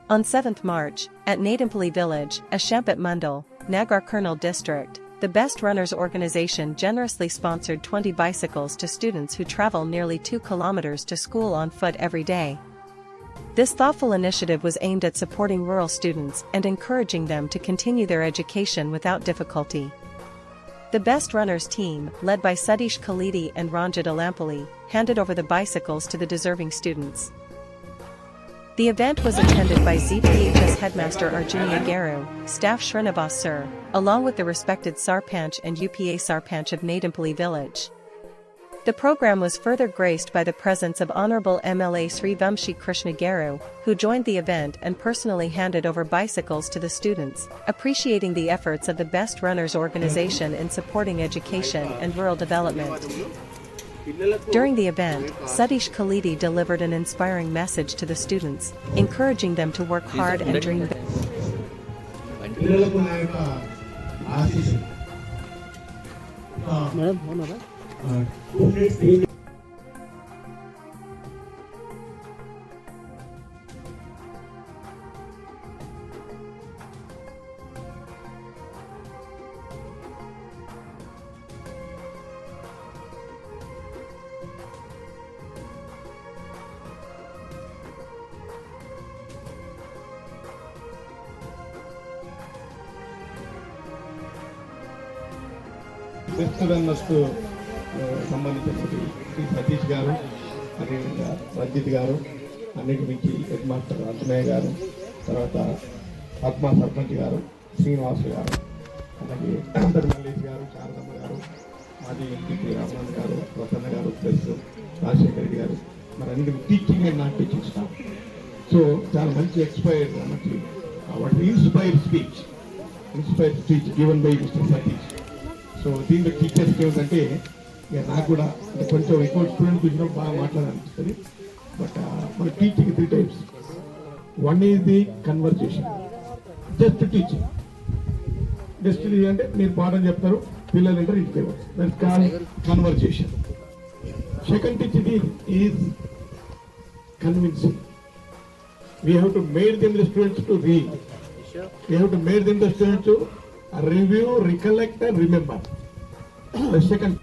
On 7th March, at Nadampally village, Ashampet Mundal, Nagar Karnal district, the Best Runners organization generously sponsored 20 bicycles to students who travel nearly 2 kilometers to school on foot every day. This thoughtful initiative was aimed at supporting rural students and encouraging them to continue their education without difficulty. The Best Runners team, led by Satish Khalidi and Ranjit Alampally, handed over the bicycles to the deserving students. The event was attended by ZPHS Headmaster Arjunia Garu, staff Srinivas Sir, along with the respected Sarpanch and UPA Sarpanch of Nadampally village. The program was further graced by the presence of Honorable MLA Sri Vamshi Krishna Garu, who joined the event and personally handed over bicycles to the students, appreciating the efforts of the Best Runners organization in supporting education and rural development. During the event, Satish Khalidi delivered an inspiring message to the students, encouraging them to work hard and dream big. Best runners సంబంధించినటువంటి శ్రీ సతీష్ గారు, అదేవిధంగా రంజిత్ గారు, అన్నిటి మించి head master Anjaneya గారు, తర్వాత పద్మా సర్పంచ్ గారు, శ్రీనివాస్ గారు, అలాగే మల్లేష్ గారు, శారదమ్మ గారు, మాజీ ఎంపీ రామన్ గారు, ప్రసన్న గారు, ప్లస్ రాజశేఖర రెడ్డి గారు, మరి అన్ని teaching and not teaching staff. So చాలా మంచి ఎక్స్పైర్డ్ మంచి what inspired speech given by mister Satish. So దీంట్లో టీచర్స్కి ఏమిటంటే ఇక నాకు కూడా కొంచెం ఎక్కువ స్టూడెంట్ చూసినప్పుడు బాగా మాట్లాడాలనిపిస్తుంది. బట్ మన teaching 3 types. One is the conversation, just teaching. Just అంటే మీరు పాఠం చెప్తారు, పిల్లలు అంటే ఇంటికి that's called conversation. Second teaching is convincing. We have to made them the students to read. We have to made them the students to review, recollect and remember. The second